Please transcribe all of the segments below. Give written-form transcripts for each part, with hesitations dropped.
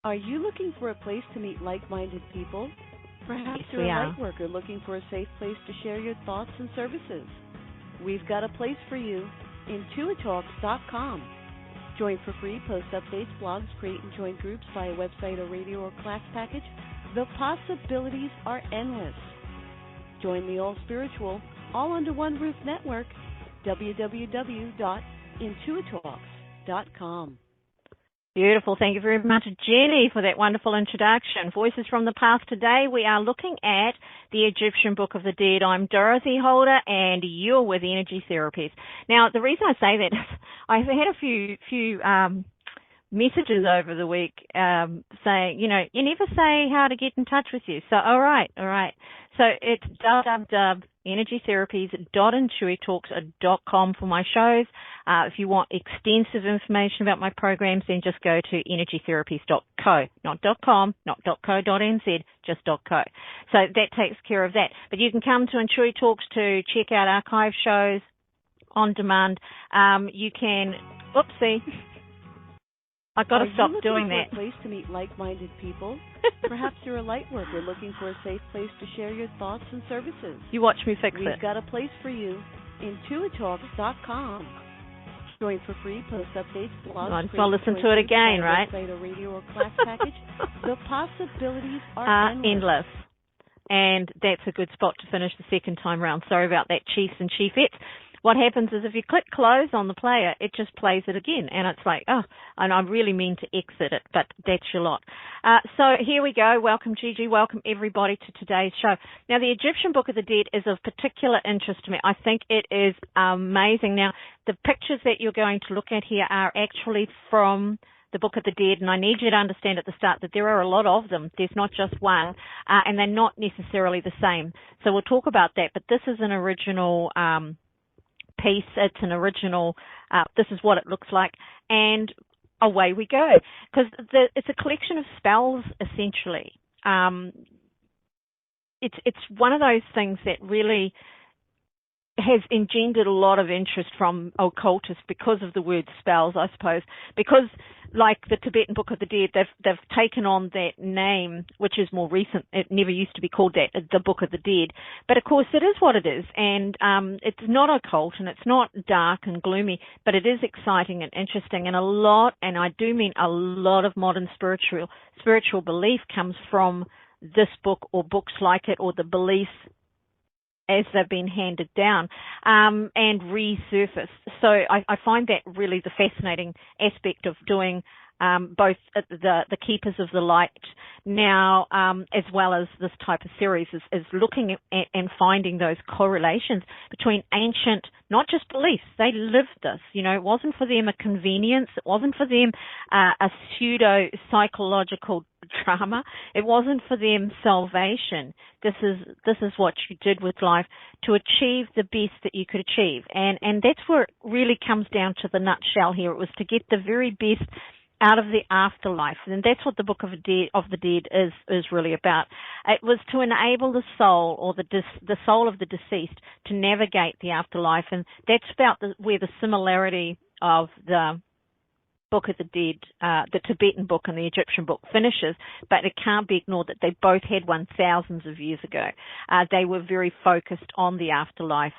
Are you looking for a place to meet like-minded people? Perhaps Yes, you're we a are. light worker looking for a safe place to share your thoughts and services. We've got a place for you. IntuiTalks.com. Join for free, post updates, blogs, create and join groups via website or radio or class package. The possibilities are endless. Join the all-spiritual, all-under-one-roof network, www.IntuiTalks.com. Beautiful. Thank you very much, Jenny, for that wonderful introduction. Voices from the Past today. We are looking at the Egyptian Book of the Dead. I'm Dorothy-holder, and you're with Energy-therapies. Now, the reason I say that is I've had a few messages over the week saying, you never say how to get in touch with you. So, all right. So it's www.energy-therapies.intuitalks.com for my shows. If you want extensive information about my programs, then just go to energy-therapies.co, not .com, not .co.nz, just .co. So that takes care of that. But you can come to IntuiTalks to check out archive shows on demand. You can, oopsie. I've got to stop doing that. Are you looking for a place to meet like-minded people? Perhaps you're a light worker looking for a safe place to share your thoughts and services. You watch me fix it. We've got a place for you. IntuiTalks.com. Join for free, post updates, blogs. Might as well listen to it again, right? Website or radio or class package. The possibilities are endless. And that's a good spot to finish the second time round. Sorry about that, chiefs and chiefettes. What happens is if you click close on the player, it just plays it again. And it's like, and I really mean to exit it, but that's your lot. So here we go. Welcome, Gigi. Welcome, everybody, to today's show. Now, the Egyptian Book of the Dead is of particular interest to me. I think it is amazing. Now, the pictures that you're going to look at here are actually from the Book of the Dead, and I need you to understand at the start that there are a lot of them. There's not just one, and they're not necessarily the same. So we'll talk about that, but this is an original piece. It's an original, this is what it looks like, and away we go. Because it's a collection of spells, essentially. It's one of those things that really has engendered a lot of interest from occultists because of the word spells, I suppose. Because, like the Tibetan Book of the Dead, they've taken on that name, which is more recent. It never used to be called that, the Book of the Dead. But, of course, it is what it is. And it's not occult and it's not dark and gloomy, but it is exciting and interesting. And a lot, and I do mean a lot of modern spiritual belief comes from this book or books like it, or the beliefs as they've been handed down and resurfaced. So I find that really the fascinating aspect of doing both the Keepers of the Light now as well as this type of series is looking at and finding those correlations between ancient, not just beliefs. They lived this. It wasn't for them a convenience. It wasn't for them a pseudo-psychological drama. It wasn't for them salvation. This is what you did with life to achieve the best that you could achieve. And that's where it really comes down to the nutshell here. It was to get the very best out of the afterlife, and that's what the Book of the Dead is really about. It was to enable the soul, or the soul of the deceased, to navigate the afterlife, and that's about where the similarity of the Book of the Dead, the Tibetan book and the Egyptian book finishes, but it can't be ignored that they both had one thousands of years ago. They were very focused on the afterlife.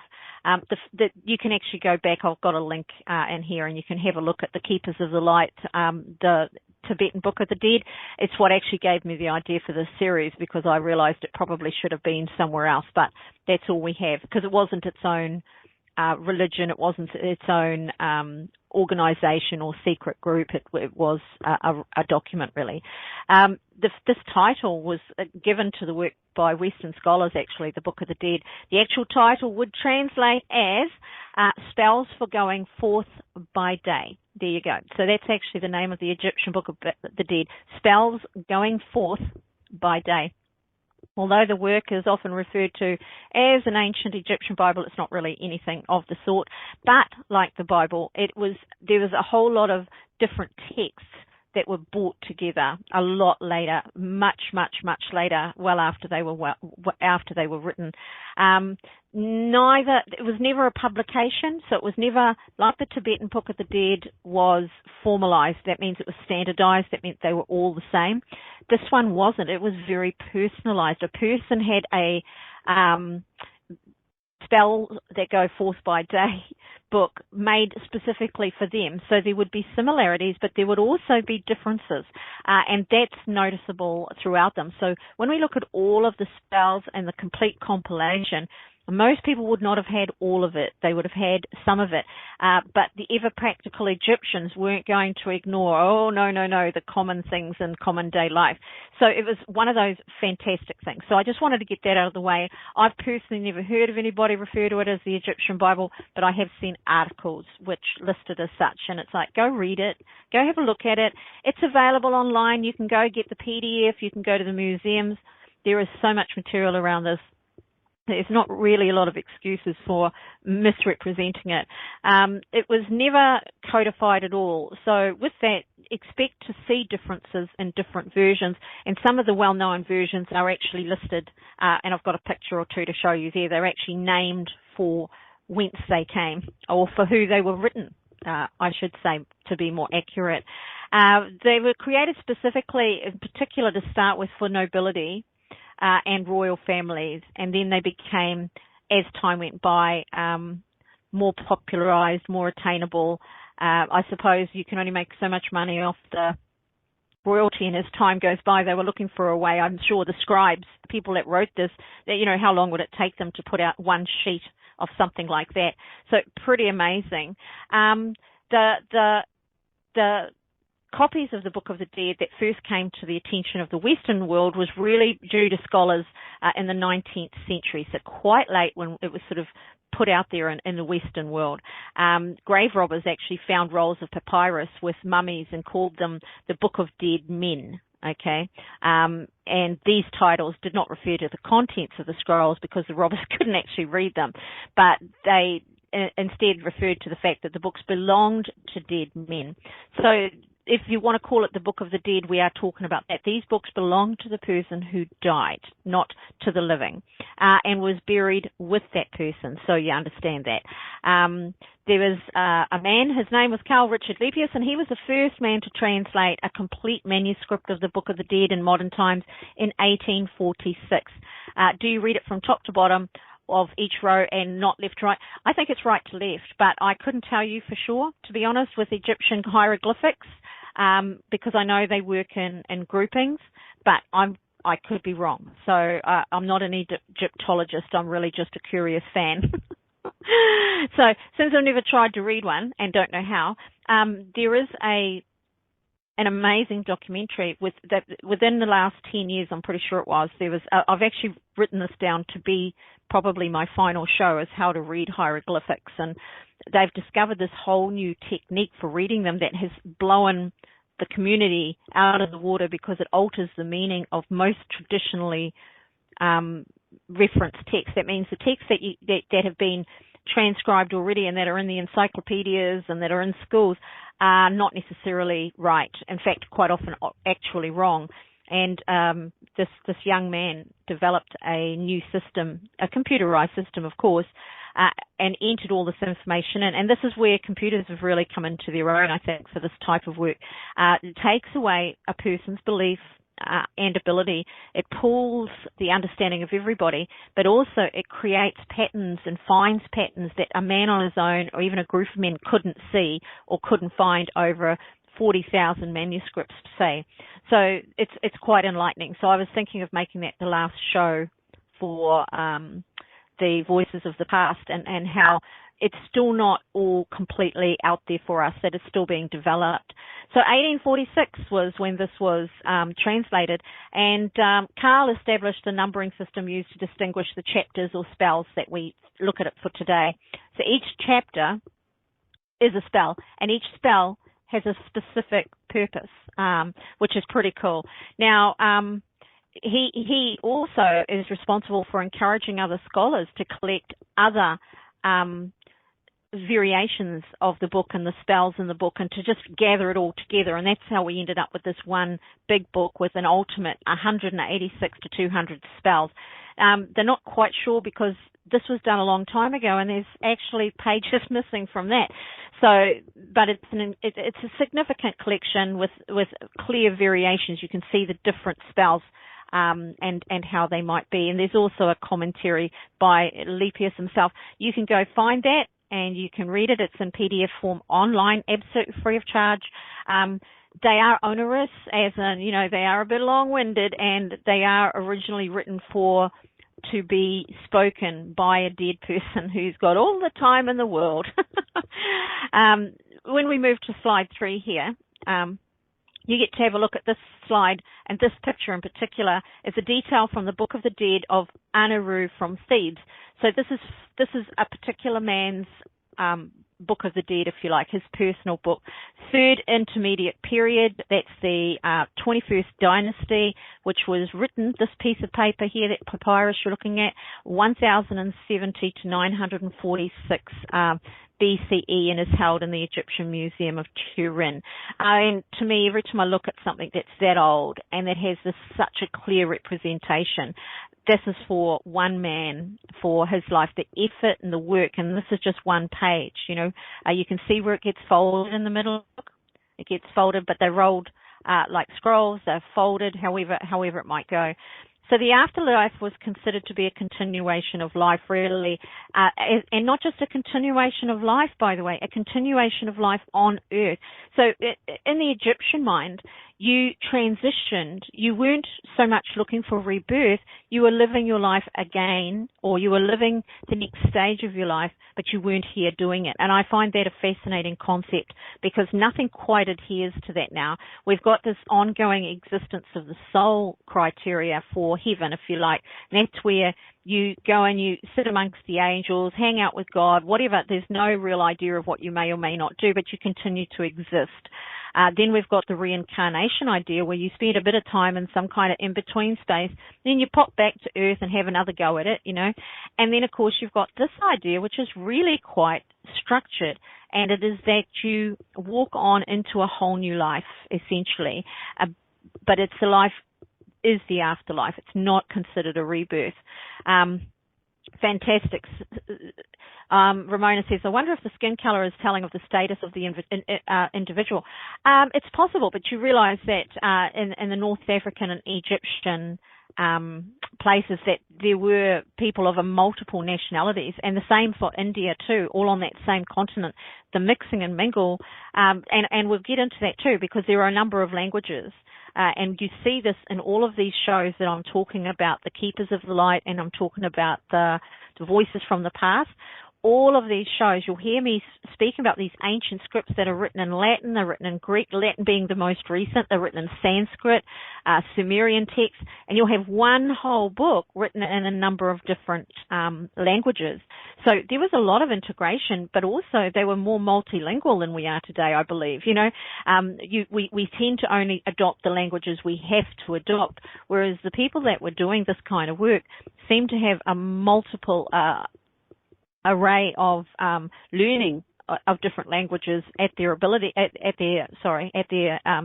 You can actually go back. I've got a link in here, and you can have a look at the Keepers of the Light, the Tibetan Book of the Dead. It's what actually gave me the idea for this series, because I realized it probably should have been somewhere else, but that's all we have, because it wasn't its own religion. It wasn't its own organization or secret group. It was a document, really. This title was given to the work by Western scholars, actually, the Book of the Dead. The actual title would translate as Spells for Going Forth by Day. There you go. So that's actually the name of the Egyptian Book of the Dead, Spells Going Forth by Day. Although the work is often referred to as an ancient Egyptian Bible, it's not really anything of the sort. But like the Bible, there was a whole lot of different texts that were brought together a lot later, much later, well after they were written. It was never a publication, so it was never, like the Tibetan Book of the Dead was formalized. That means it was standardized. That meant they were all the same. This one wasn't. It was very personalized. A person had a spell that go forth by day book made specifically for them. So there would be similarities, but there would also be differences, and that's noticeable throughout them. So when we look at all of the spells and the complete compilation, most people would not have had all of it. They would have had some of it. But the ever-practical Egyptians weren't going to ignore, the common things in common day life. So it was one of those fantastic things. So I just wanted to get that out of the way. I've personally never heard of anybody refer to it as the Egyptian Bible, but I have seen articles which listed as such. And it's like, go read it. Go have a look at it. It's available online. You can go get the PDF. You can go to the museums. There is so much material around this. There's not really a lot of excuses for misrepresenting it. It was never codified at all. So with that, expect to see differences in different versions. And some of the well-known versions are actually listed, and I've got a picture or two to show you there. They're actually named for whence they came, or for who they were written, I should say, to be more accurate. They were created specifically, in particular, to start with for nobility, and royal families, and then they became, as time went by, more popularized, more attainable. I suppose you can only make so much money off the royalty, and as time goes by, they were looking for a way. I'm sure the scribes, the people that wrote this, that, how long would it take them to put out one sheet of something like that? So pretty amazing. The copies of the Book of the Dead that first came to the attention of the Western world was really due to scholars in the 19th century, so quite late when it was sort of put out there in the Western world. Grave robbers actually found rolls of papyrus with mummies and called them the Book of Dead Men. Okay, and these titles did not refer to the contents of the scrolls because the robbers couldn't actually read them, but they instead referred to the fact that the books belonged to dead men. So if you want to call it the Book of the Dead, we are talking about that. These books belong to the person who died, not to the living, and was buried with that person. So you understand that. There was a man, his name was Carl Richard Leppius, and he was the first man to translate a complete manuscript of the Book of the Dead in modern times in 1846. Do you read it from top to bottom of each row and not left to right? I think it's right to left, but I couldn't tell you for sure, to be honest, with Egyptian hieroglyphics, because I know they work in groupings, but I could be wrong. So I'm not an Egyptologist. I'm really just a curious fan. So since I've never tried to read one and don't know how, there is an amazing documentary within the last 10 years, I'm pretty sure it was. I've actually written this down to be probably my final show, is how to read hieroglyphics, and they've discovered this whole new technique for reading them that has blown the community out of the water because it alters the meaning of most traditionally referenced texts. That means the texts that have been transcribed already and that are in the encyclopedias and that are in schools are not necessarily right. In fact, quite often actually wrong. And this young man developed a new system, a computerized system, of course, and entered all this information in. And this is where computers have really come into their own, I think, for this type of work. It takes away a person's belief and ability. It pulls the understanding of everybody, but also it creates patterns and finds patterns that a man on his own or even a group of men couldn't see or couldn't find over 40,000 manuscripts, say. So it's quite enlightening. So I was thinking of making that the last show for the Voices of the Past, and how it's still not all completely out there for us, that it's still being developed. So 1846 was when this was translated, and Carl established a numbering system used to distinguish the chapters or spells that we look at it for today. So each chapter is a spell, and each spell has a specific purpose, which is pretty cool. Now, he also is responsible for encouraging other scholars to collect other variations of the book and the spells in the book, and to just gather it all together. And that's how we ended up with this one big book with an ultimate 186 to 200 spells. They're not quite sure because this was done a long time ago, and there's actually pages missing from that. So, but it's a significant collection with clear variations. You can see the different spells and how they might be. And there's also a commentary by Lepius himself. You can go find that and you can read it. It's in PDF form online, absolutely free of charge. They are onerous, as in, they are a bit long-winded, and they are originally written to be spoken by a dead person who's got all the time in the world. When we move to slide 3 here, you get to have a look at this slide, and this picture in particular is a detail from the Book of the Dead of Anaru from Thebes. So this is a particular man's Book of the Dead, if you like, his personal book. Third intermediate period, that's the 21st dynasty, which was written, this piece of paper here, that papyrus you're looking at, 1070 to 946 BCE, and is held in the Egyptian Museum of Turin. And to me, every time I look at something that's that old and that has such a clear representation, this is for one man, for his life, the effort and the work, and this is just one page. You can see where it gets folded in the middle. It gets folded, but they're rolled like scrolls. They're folded, however it might go. So the afterlife was considered to be a continuation of life, really, and not just a continuation of life, by the way, a continuation of life on Earth. So in the Egyptian mind, you transitioned. You weren't so much looking for rebirth. You were living your life again, or you were living the next stage of your life, but you weren't here doing it. And I find that a fascinating concept, because nothing quite adheres to that now. We've got this ongoing existence of the soul criteria for heaven, if you like. And that's where you go and you sit amongst the angels, hang out with God, whatever. There's no real idea of what you may or may not do, but you continue to exist. Then we've got the reincarnation idea, where you spend a bit of time in some kind of in-between space, then you pop back to Earth and have another go at it, And then, of course, you've got this idea, which is really quite structured, and it is that you walk on into a whole new life, essentially. But it's the life is the afterlife. It's not considered a rebirth. Fantastic. Ramona says, I wonder if the skin color is telling of the status of the individual. It's possible, but you realize that in the North African and Egyptian places, that there were people of multiple nationalities, and the same for India too, all on that same continent. The mixing and mingle, and we'll get into that too, because there are a number of languages. And you see this in all of these shows that I'm talking about, the Keepers of the Light, and I'm talking about the Voices from the Past. All of these shows, you'll hear me speaking about these ancient scripts that are written in Latin, they're written in Greek, Latin being the most recent, they're written in Sanskrit, Sumerian texts, and you'll have one whole book written in a number of different languages. So there was a lot of integration, but also they were more multilingual than we are today, I believe. We tend to only adopt the languages we have to adopt, whereas the people that were doing this kind of work seem to have a multiple array of learning of different languages at their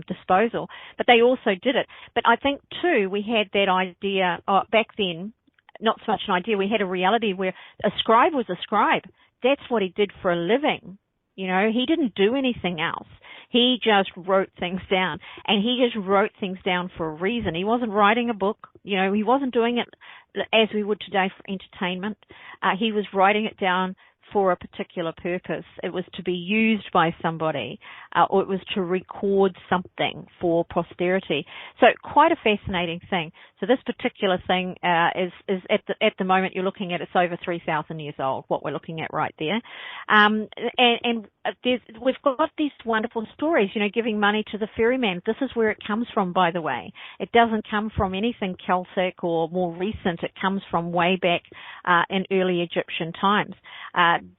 disposal, but they also did it. But I think too, we had that idea back then, not so much an idea, we had a reality where a scribe was a scribe. That's what he did for a living. He didn't do anything else. He just wrote things down, and he just wrote things down for a reason. He wasn't writing a book. He wasn't doing it as we would today for entertainment. He was writing it down for a particular purpose. It was to be used by somebody, or it was to record something for posterity. So quite a fascinating thing. So this particular thing is at the moment you're looking at, it's over 3,000 years old, what we're looking at right there. And we've got these wonderful stories, giving money to the ferryman. This is where it comes from, by the way. It doesn't come from anything Celtic or more recent. It comes from way back in early Egyptian times.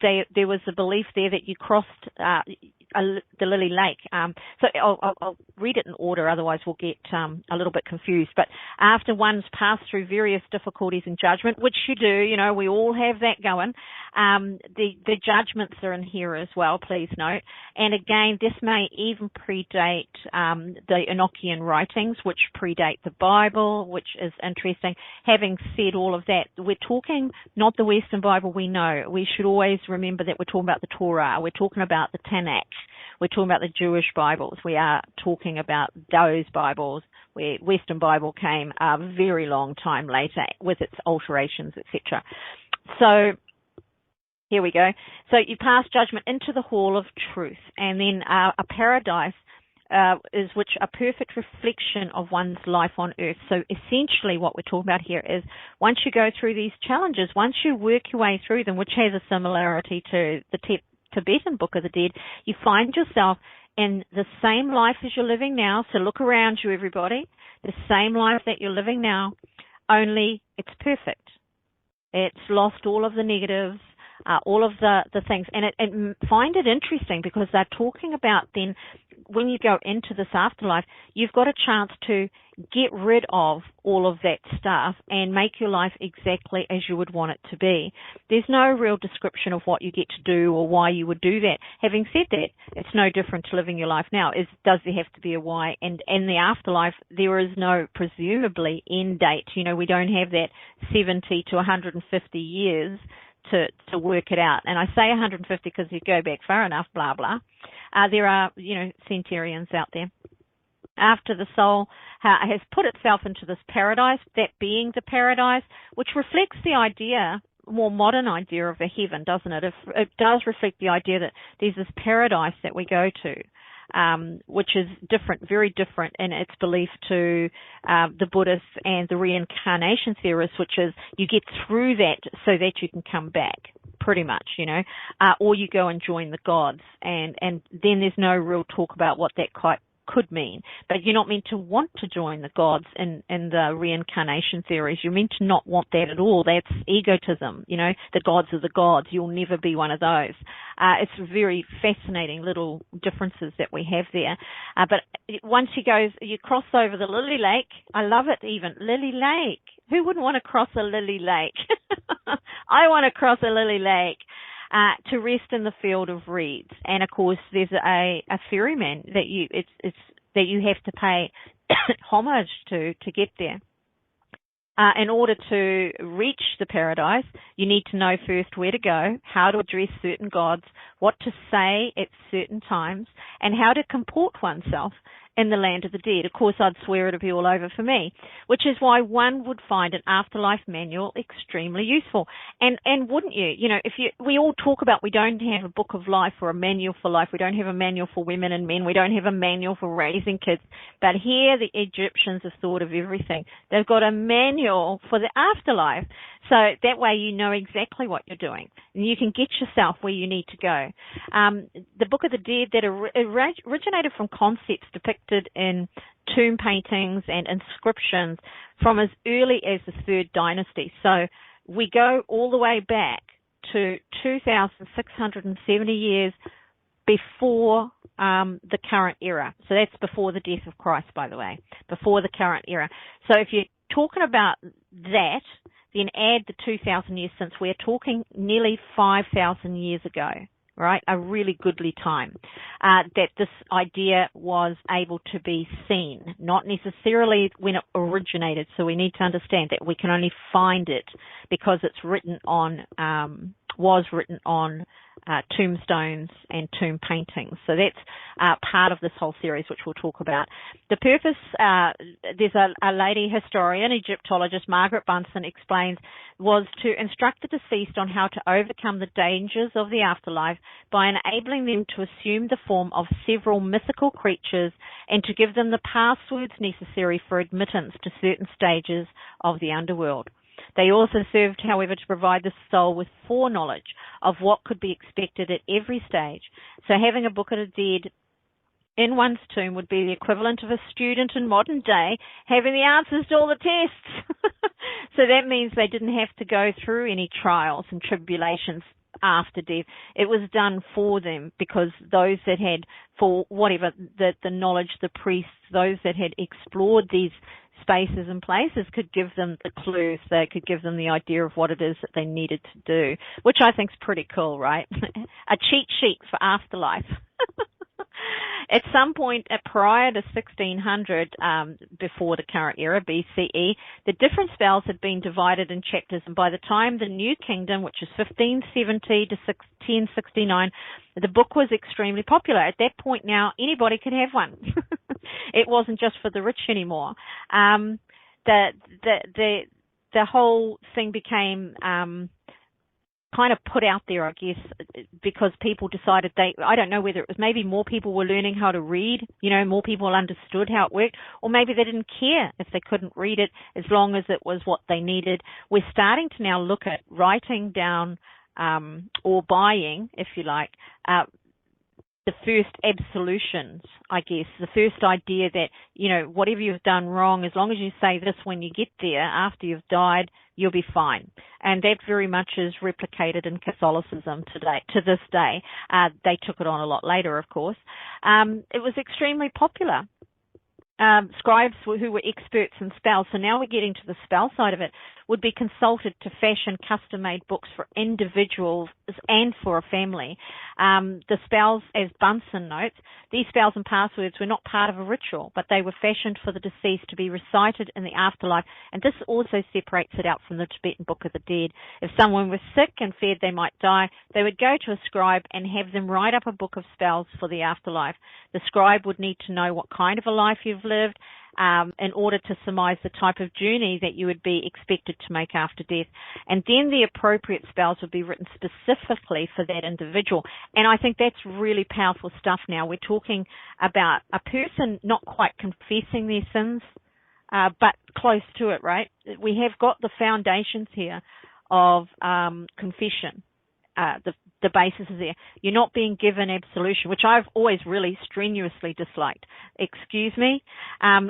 There was a belief there that you crossed the Lily Lake. So I'll read it in order, otherwise we'll get a little bit confused. But after one's passed through various difficulties in judgment, which you do, we all have that going, The judgments are in here as well, please note. And again, this may even predate the Enochian writings, which predate the Bible, which is interesting. Having said all of that, we're talking not the Western Bible we know. We should always remember that we're talking about the Torah. We're talking about the Tanakh. We're talking about the Jewish Bibles. We are talking about those Bibles where Western Bible came a very long time later with its alterations, etc. So here we go. So you pass judgment into the hall of truth, and then a paradise is which a perfect reflection of one's life on earth. So essentially what we're talking about here is once you go through these challenges, once you work your way through them, which has a similarity to the Tibetan Book of the Dead, you find yourself in the same life as you're living now. So look around you, everybody. The same life that you're living now, only it's perfect. It's lost all of the negatives, all of the things. And find it interesting because they're talking about then when you go into this afterlife, you've got a chance to get rid of all of that stuff and make your life exactly as you would want it to be. There's no real description of what you get to do or why you would do that. Having said that, it's no different to living your life now. Does there have to be a why? And in the afterlife, there is no, presumably, end date. You know, we don't have that 70 to 150 years to work it out. And I say 150 because you go back far enough, blah, blah. There are, centurions out there. After the soul has put itself into this paradise, that being the paradise, which reflects the idea, more modern idea of a heaven, doesn't it? It does reflect the idea that there's this paradise that we go to, which is different, very different in its belief to the Buddhists and the reincarnation theorists, which is you get through that so that you can come back, pretty much, or you go and join the gods, and then there's no real talk about what that could mean. But you're not meant to want to join the gods in the reincarnation theories. You're meant to not want that at all. That's egotism. The gods are the gods. You'll never be one of those. It's very fascinating little differences that we have there. But once you cross over the Lily Lake, I love it even. Lily Lake. Who wouldn't want to cross a Lily Lake? I want to cross a Lily Lake. To rest in the field of reeds, and of course there's a ferryman that you have to pay homage to get there. In order to reach the paradise, you need to know first where to go, how to address certain gods, what to say at certain times, and how to comport oneself in the land of the dead. Of course, I'd swear it'd be all over for me, which is why one would find an afterlife manual extremely useful. And wouldn't you? We all talk about we don't have a book of life or a manual for life. We don't have a manual for women and men. We don't have a manual for raising kids. But here the Egyptians have thought of everything. They've got a manual for the afterlife. So that way you know exactly what you're doing. And you can get yourself where you need to go. The Book of the Dead that originated from concepts depicted in tomb paintings and inscriptions from as early as the 3rd dynasty. So we go all the way back to 2,670 years before the current era. So that's before the death of Christ, by the way, before the current era. So if you're talking about that, then add the 2,000 years since. We're talking nearly 5,000 years ago, right? A really goodly time that this idea was able to be seen, not necessarily when it originated. So we need to understand that we can only find it because it's was written on tombstones and tomb paintings. So that's part of this whole series, which we'll talk about. The purpose, there's a lady historian, Egyptologist, Margaret Bunsen, explains, was to instruct the deceased on how to overcome the dangers of the afterlife by enabling them to assume the form of several mythical creatures and to give them the passwords necessary for admittance to certain stages of the underworld. They also served, however, to provide the soul with foreknowledge of what could be expected at every stage. So having a Book of the Dead in one's tomb would be the equivalent of a student in modern day having the answers to all the tests. So that means they didn't have to go through any trials and tribulations after death. It was done for them because those that had, for whatever, the knowledge, the priests, those that had explored these spaces and places could give them the clues. They could give them the idea of what it is that they needed to do, which I think is pretty cool, right? A cheat sheet for afterlife. At some point prior to 1600, before the current era, BCE, the different spells had been divided in chapters, and by the time the New Kingdom, which is 1570 to 1069, the book was extremely popular. At that point now, anybody could have one. It wasn't just for the rich anymore. The whole thing became kind of put out there, I guess, because people decided I don't know whether it was maybe more people were learning how to read, more people understood how it worked, or maybe they didn't care if they couldn't read it as long as it was what they needed. We're starting to now look at writing down or buying, if you like, the first absolutions, I guess, the first idea that, whatever you've done wrong, as long as you say this when you get there, after you've died, you'll be fine. And that very much is replicated in Catholicism today, to this day. They took it on a lot later, of course. It was extremely popular. Scribes who were experts in spells, so now we're getting to the spell side of it, would be consulted to fashion custom-made books for individuals and for a family. The spells, as Bunsen notes, these spells and passwords were not part of a ritual, but they were fashioned for the deceased to be recited in the afterlife, and this also separates it out from the Tibetan Book of the Dead. If someone was sick and feared they might die, they would go to a scribe and have them write up a book of spells for the afterlife. The scribe would need to know what kind of a life you've lived, in order to surmise the type of journey that you would be expected to make after death. And then the appropriate spells would be written specifically for that individual. And I think that's really powerful stuff now. We're talking about a person not quite confessing their sins, but close to it, right? We have got the foundations here of confession. The basis is there. You're not being given absolution, which I've always really strenuously disliked. Excuse me.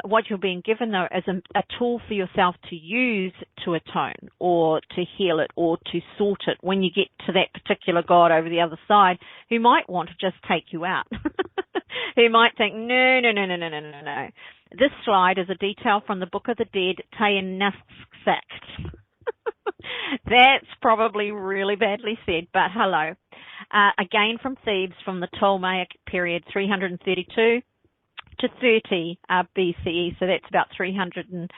What you're being given, though, is a tool for yourself to use to atone or to heal it or to sort it when you get to that particular God over the other side who might want to just take you out, who might think, no. This slide is a detail from the Book of the Dead, Tayanasakt. That's probably really badly said, but hello. Again from Thebes from the Ptolemaic period, 332 to 30 BCE, so that's about 300 and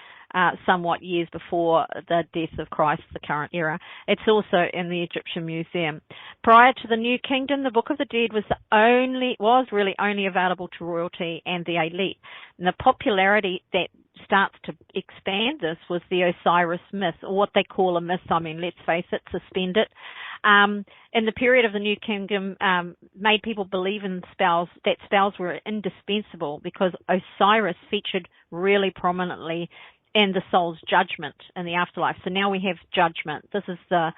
somewhat years before the death of Christ, the current era. It's also in the Egyptian Museum. Prior to the New Kingdom, the Book of the Dead was really only available to royalty and the elite. And the popularity that starts to expand this was the Osiris myth, or what they call a myth. I mean, let's face it, suspend it. In the period of the New Kingdom, made people believe in spells, that spells were indispensable because Osiris featured really prominently in the soul's judgment in the afterlife. So now we have judgment. This is the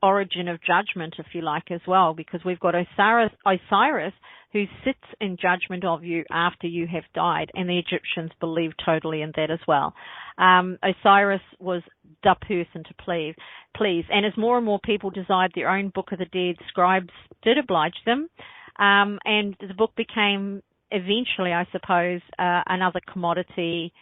origin of judgment, if you like, as well, because we've got Osiris who sits in judgment of you after you have died, and the Egyptians believed totally in that as well. Osiris was the person to please. And as more and more people desired their own Book of the Dead, scribes did oblige them, and the book became eventually, I suppose, another commodity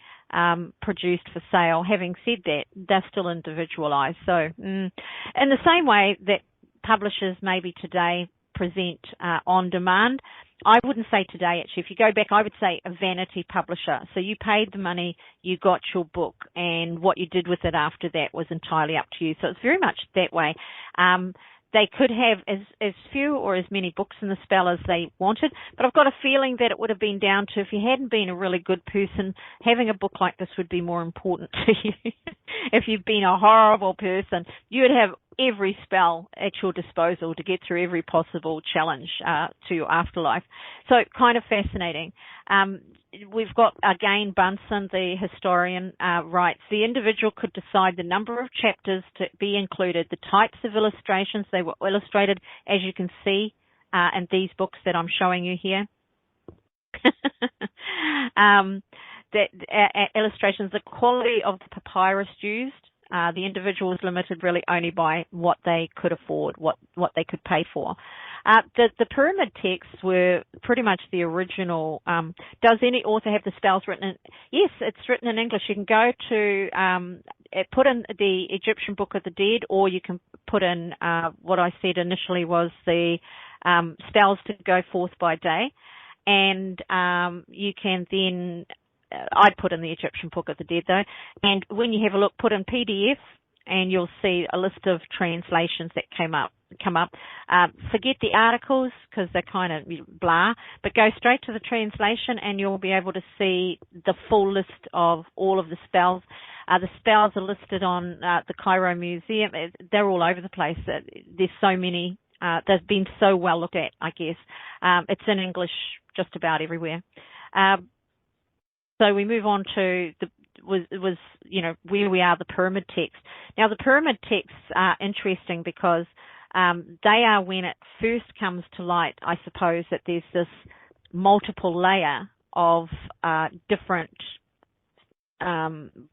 produced for sale. Having said that, they're still individualized. So in the same way that publishers maybe today present on demand, I wouldn't say today, actually. If you go back, I would say a vanity publisher. So you paid the money, you got your book, and what you did with it after that was entirely up to you. So it's very much that way. They could have as few or as many books in the spell as they wanted, but I've got a feeling that it would have been down to, if you hadn't been a really good person, having a book like this would be more important to you. If you've been a horrible person, you would have every spell at your disposal to get through every possible challenge to your afterlife. So kind of fascinating. We've got, again, Bunsen, the historian, writes, the individual could decide the number of chapters to be included, the types of illustrations. They were illustrated, as you can see, in these books that I'm showing you here. Illustrations, the quality of the papyrus used. The individual was limited really only by what they could afford, what they could pay for. The pyramid texts were pretty much the original. Does any author have the spells written in? Yes, it's written in English. You can go to put in the Egyptian Book of the Dead, or you can put in what I said initially was the spells to go forth by day, and you can then. I'd put in the Egyptian Book of the Dead though, and when you have a look, put in PDF, and you'll see a list of translations that come up. Forget the articles because they're kind of blah, but go straight to the translation and you'll be able to see the full list of all of the spells. The spells are listed on the Cairo Museum. They're all over the place. There's so many. They've been so well looked at, I guess. It's in English just about everywhere. So we move on to where we are, the pyramid text. Now the pyramid texts are interesting because they are when it first comes to light, I suppose, that there's this multiple layer of different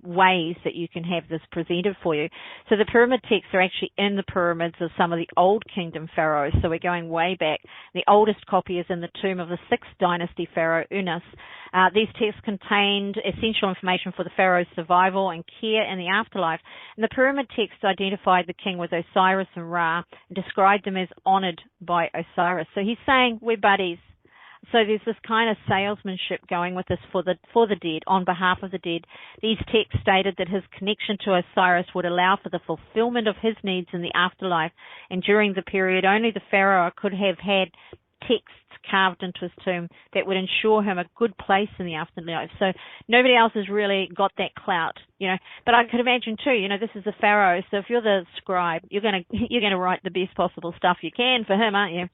ways that you can have this presented for you. So the pyramid texts are actually in the pyramids of some of the old kingdom pharaohs. So we're going way back. The oldest copy is in the tomb of the 6th dynasty pharaoh Unas. These texts contained essential information for the pharaoh's survival and care in the afterlife. And the pyramid texts identified the king with Osiris and Ra and described them as honored by Osiris. So he's saying we're buddies. So there's this kind of salesmanship going with this for the dead, on behalf of the dead. These texts stated that his connection to Osiris would allow for the fulfillment of his needs in the afterlife, and during the period only the pharaoh could have had texts carved into his tomb that would ensure him a good place in the afterlife. So nobody else has really got that clout, But I could imagine too, this is the pharaoh, so if you're the scribe, you're gonna write the best possible stuff you can for him, aren't you?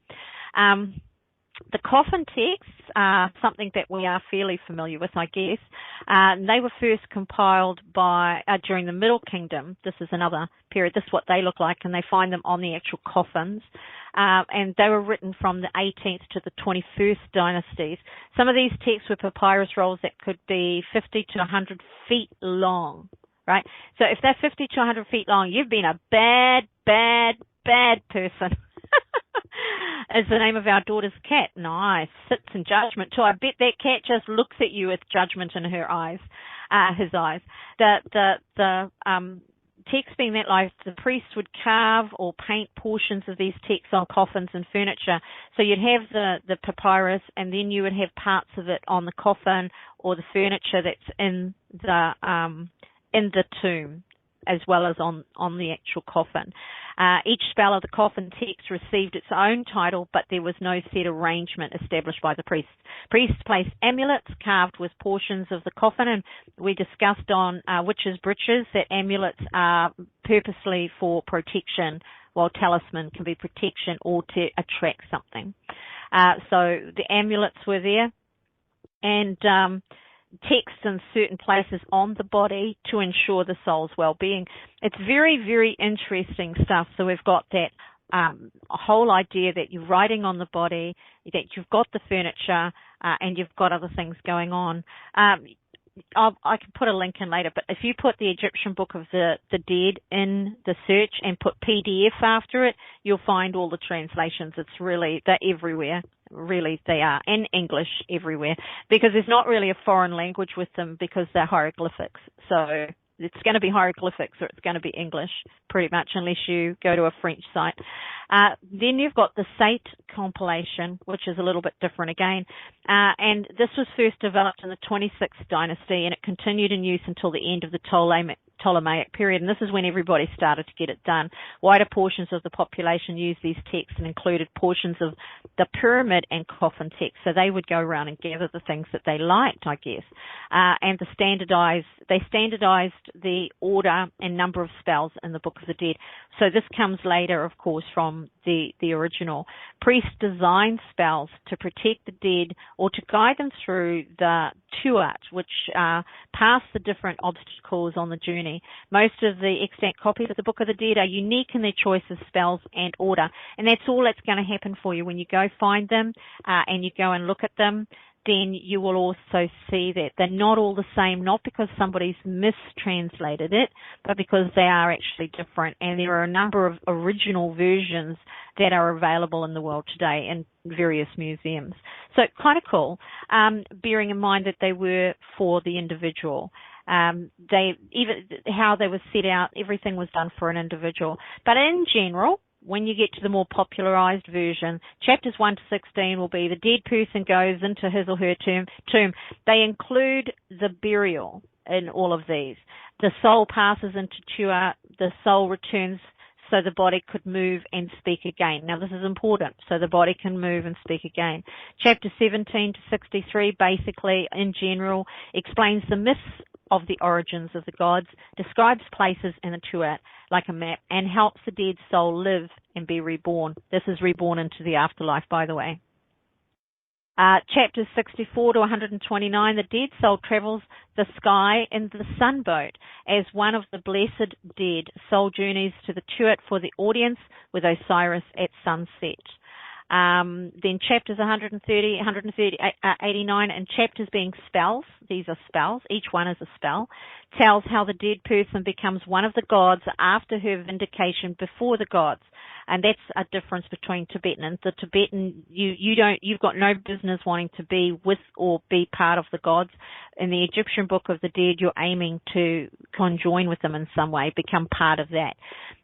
The coffin texts are something that we are fairly familiar with, I guess. They were first compiled during the Middle Kingdom. This is another period. This is what they look like, and they find them on the actual coffins. And they were written from the 18th to the 21st dynasties. Some of these texts were papyrus rolls that could be 50 to 100 feet long, right? So if they're 50 to 100 feet long, you've been a bad, bad, bad person. Is the name of our daughter's cat. Nice. Sits in judgment too. I bet that cat just looks at you with judgment in her eyes, his eyes. The text being that like the priests would carve or paint portions of these texts on coffins and furniture. So you'd have the papyrus, and then you would have parts of it on the coffin or the furniture that's in the tomb, as well as on the actual coffin. Each spell of the coffin text received its own title, but there was no set arrangement established by the priests. Priests placed amulets carved with portions of the coffin, and we discussed on Witches' Breeches that amulets are purposely for protection, while talisman can be protection or to attract something. So the amulets were there, and text in certain places on the body to ensure the soul's well-being. It's very, very interesting stuff. So we've got that whole idea that you're writing on the body, that you've got the furniture, and you've got other things going on. I can put a link in later, but if you put the Egyptian Book of the Dead in the search and put PDF after it, you'll find all the translations. They're everywhere. Really, they are, in English everywhere, because there's not really a foreign language with them because they're hieroglyphics. So it's going to be hieroglyphics or it's going to be English, pretty much, unless you go to a French site. Then you've got the Sate compilation, which is a little bit different again. And this was first developed in the 26th dynasty, and it continued in use until the end of the Ptolemaic period, and this is when everybody started to get it done. Wider portions of the population used these texts and included portions of the pyramid and coffin text, so they would go around and gather the things that they liked, I guess. And they standardized the order and number of spells in the Book of the Dead. So this comes later, of course, from the original. Priests designed spells to protect the dead or to guide them through the tuat, which pass the different obstacles on the journey. Most of the extant copies of the Book of the Dead are unique in their choice of spells and order, and that's all that's going to happen for you when you go find them and you go and look at them. then you will also see that they're not all the same, not because somebody's mistranslated it, but because they are actually different. And there are a number of original versions that are available in the world today in various museums. So kind of cool, bearing in mind that they were for the individual. How they were set out, everything was done for an individual. But in general, when you get to the more popularized version, chapters 1 to 16 will be the dead person goes into his or her tomb. They include the burial in all of these. The soul passes into Tua, the soul returns so the body could move and speak again. Now, this is important, so the body can move and speak again. Chapter 17 to 63, basically, in general, explains the myths of the origins of the gods, describes places in the Tuat like a map, and helps the dead soul live and be reborn. This is reborn into the afterlife, by the way. Chapters 64 to 129, the dead soul travels the sky in the sunboat as one of the blessed dead. Soul journeys to the Tuat for the audience with Osiris at sunset. Then chapters 130, 89, and chapters being spells, these are spells, each one is a spell, tells how the dead person becomes one of the gods after her vindication before the gods. And that's a difference between Tibetan and the Tibetan. You've got no business wanting to be with or be part of the gods. In the Egyptian Book of the Dead, you're aiming to conjoin with them in some way, become part of that.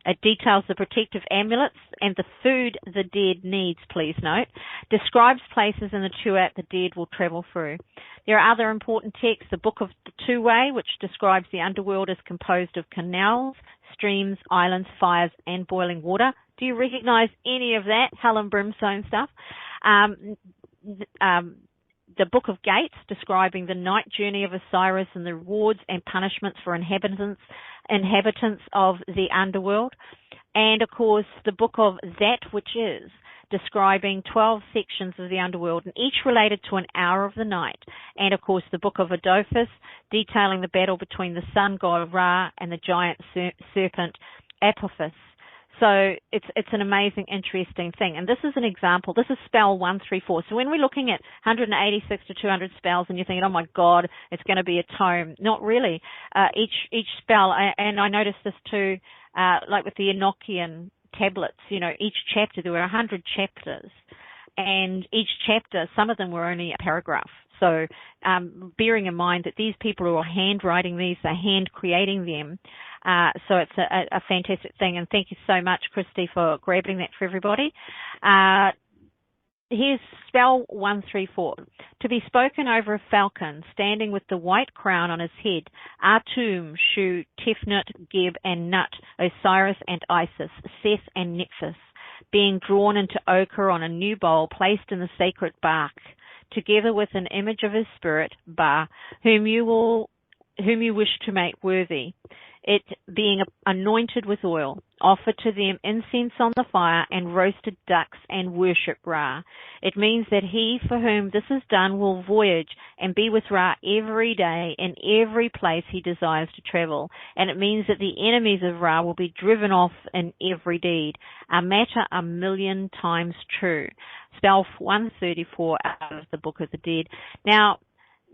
It details the protective amulets and the food the dead needs, please note. Describes places in the Tuat the dead will travel through. There are other important texts. The Book of the Two-Way, which describes the underworld, is composed of canals, streams, islands, fires, and boiling water. Do you recognize any of that? Hell and brimstone stuff. The Book of Gates, describing the night journey of Osiris and the rewards and punishments for inhabitants of the underworld. And, of course, the Book of That Which Is, describing 12 sections of the underworld, and each related to an hour of the night. And, of course, the Book of Adolphus, detailing the battle between the sun god Ra and the giant serpent Apophis. So it's an amazing, interesting thing. And this is an example. This is spell 134. So when we're looking at 186 to 200 spells and you're thinking, oh, my God, it's going to be a tome. Not really. Each spell, and I noticed this too, like with the Enochian tablets, each chapter, there were 100 chapters. And each chapter, some of them were only a paragraph. So bearing in mind that these people who are handwriting these, they're hand creating them. So it's a fantastic thing. And thank you so much, Christy, for grabbing that for everybody. Here's spell 134. To be spoken over a falcon, standing with the white crown on his head, Atum, Shu, Tefnut, Geb, and Nut, Osiris and Isis, Seth and Nephthys, being drawn into ochre on a new bowl placed in the sacred bark, together with an image of his spirit, Ba, whom you wish to make worthy. It being anointed with oil, offer to them incense on the fire and roasted ducks and worship Ra. It means that he for whom this is done will voyage and be with Ra every day in every place he desires to travel. And it means that the enemies of Ra will be driven off in every deed, a matter 1,000,000 times true. Spell 134 out of the Book of the Dead. Now,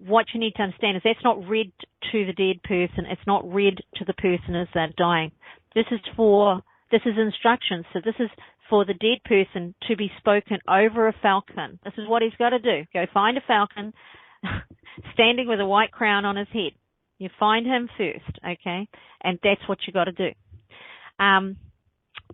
what you need to understand is that's not read to the dead person. It's not read to the person as they're dying. This is instructions. So this is for the dead person to be spoken over a falcon. This is what he's got to do. Go find a falcon standing with a white crown on his head. You find him first, okay? And that's what you got to do.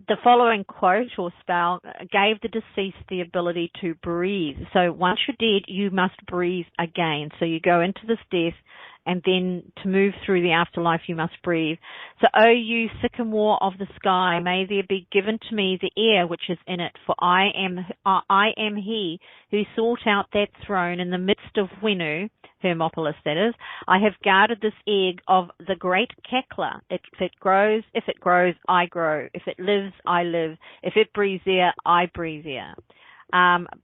The following quote or spell gave the deceased the ability to breathe. So once you're dead, you must breathe again. So you go into this death, and then to move through the afterlife, you must breathe. So, O you sycamore of the sky, may there be given to me the air which is in it, for I am he who sought out that throne in the midst of Wenu, Hermopolis that is. I have guarded this egg of the great cackler. If it grows, I grow. If it lives, I live. If it breathes air, I breathe air.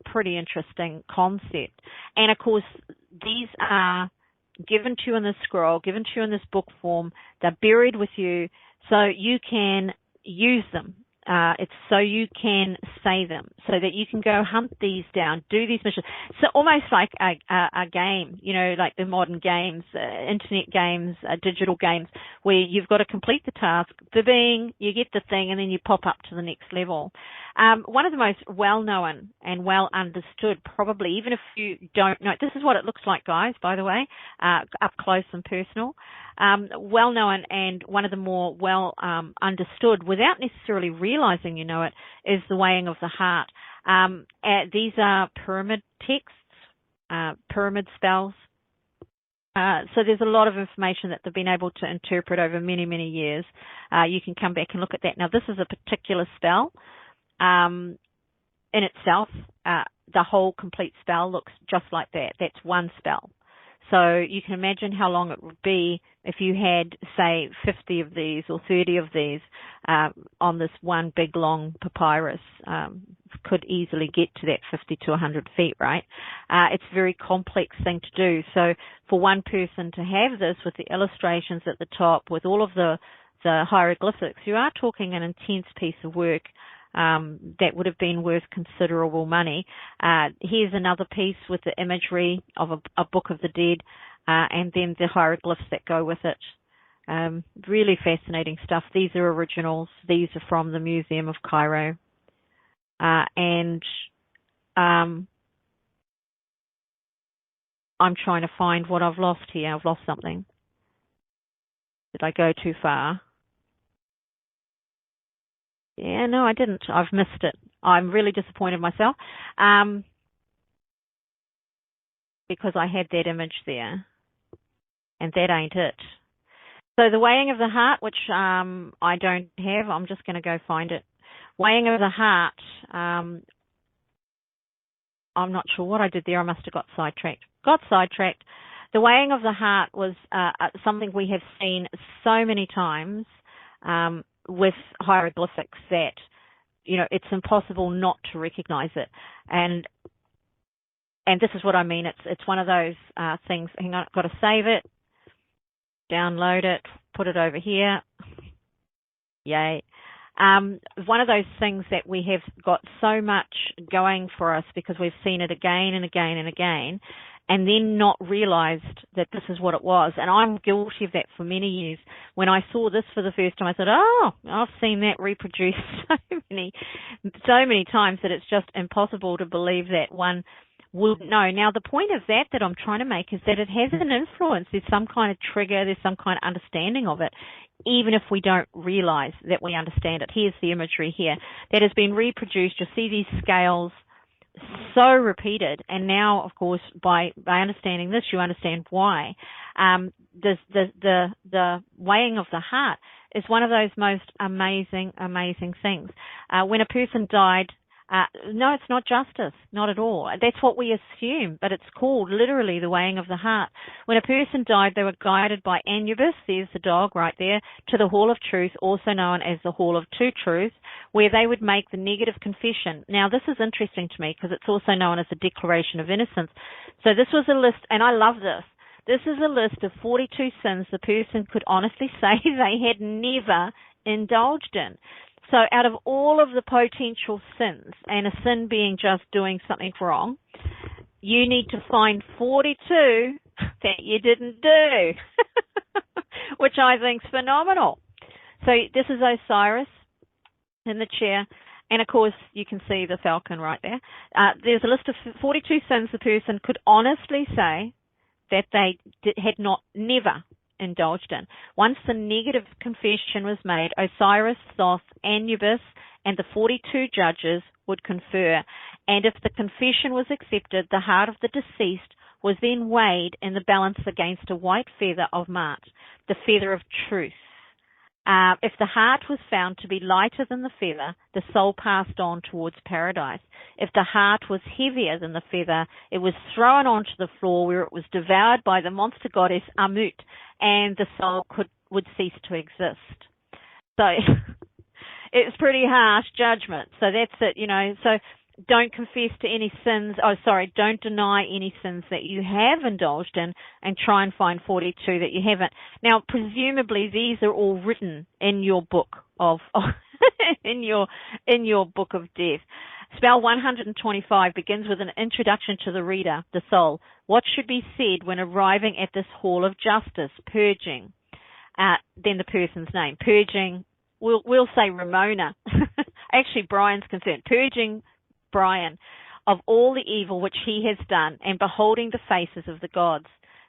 Pretty interesting concept. And of course, these are given to you in this scroll, given to you in this book form. They're buried with you so you can use them. It's so you can say them, so that you can go hunt these down, do these missions. So almost like a game, like the modern games, internet games, digital games, where you've got to complete the task, you get the thing, and then you pop up to the next level. One of the most well-known and well-understood, probably, even if you don't know, this is what it looks like, guys, by the way, up close and personal. Well-known and one of the more well-understood, without necessarily realizing you know it, is the weighing of the heart. These are pyramid texts, pyramid spells. So there's a lot of information that they've been able to interpret over many, many years. You can come back and look at that. Now, this is a particular spell. In itself, the whole complete spell looks just like that. That's one spell. So you can imagine how long it would be if you had, say, 50 of these or 30 of these on this one big long papyrus. Could easily get to that 50 to 100 feet, right? It's a very complex thing to do. So for one person to have this with the illustrations at the top, with all of the hieroglyphics, you are talking an intense piece of work. That would have been worth considerable money. Here's another piece with the imagery of a Book of the Dead, and then the hieroglyphs that go with it. Really fascinating stuff. These are originals. These are from the Museum of Cairo. And I'm trying to find what I've lost here. I've lost something. Did I go too far? Yeah, no, I didn't. I've missed it. I'm really disappointed myself because I had that image there, and that ain't it. So the weighing of the heart, which I don't have, I'm just going to go find it. Weighing of the heart, I'm not sure what I did there. I must have got sidetracked. The weighing of the heart was something we have seen so many times with hieroglyphics that, it's impossible not to recognize it. And this is what I mean. It's one of those things. Hang on, I've got to save it, download it, put it over here. Yay. One of those things that we have got so much going for us because we've seen it again and again and again, and then not realized that this is what it was. And I'm guilty of that for many years. When I saw this for the first time, I said, I've seen that reproduced so many times that it's just impossible to believe that one wouldn't know. Now, the point of that I'm trying to make is that it has an influence. There's some kind of trigger. There's some kind of understanding of it, even if we don't realize that we understand it. Here's the imagery here that has been reproduced. You'll see these scales so repeated, and now, of course, by understanding this, you understand why. The weighing of the heart is one of those most amazing things. When a person died, no, it's not justice, not at all. That's what we assume, but it's called literally the weighing of the heart. When a person died, they were guided by Anubis, there's the dog right there, to the Hall of Truth, also known as the Hall of Two Truths, where they would make the negative confession. Now, this is interesting to me because it's also known as the Declaration of Innocence. So this was a list, and I love this. This is a list of 42 sins the person could honestly say they had never indulged in. So out of all of the potential sins, and a sin being just doing something wrong, you need to find 42 that you didn't do, which I think is phenomenal. So this is Osiris in the chair, and of course you can see the falcon right there. There's a list of 42 sins the person could honestly say that they had never indulged in. Once the negative confession was made, Osiris, Thoth, Anubis, and the 42 judges would confer, and if the confession was accepted, the heart of the deceased was then weighed in the balance against a white feather of Ma'at, the feather of truth. If the heart was found to be lighter than the feather, the soul passed on towards paradise. If the heart was heavier than the feather, it was thrown onto the floor where it was devoured by the monster goddess Amut, and the soul would cease to exist. So it's pretty harsh judgment. So that's it, So don't confess to any sins. Don't deny any sins that you have indulged in, and try and find 42 that you haven't. Now, presumably these are all written in your book of in your book of death. Spell 125 begins with an introduction to the reader, the soul. What should be said when arriving at this hall of justice? Purging. Then the person's name. Purging, we'll say Ramona. Actually, Brian's concerned. Purging Brian of all the evil which he has done and beholding the faces of the gods.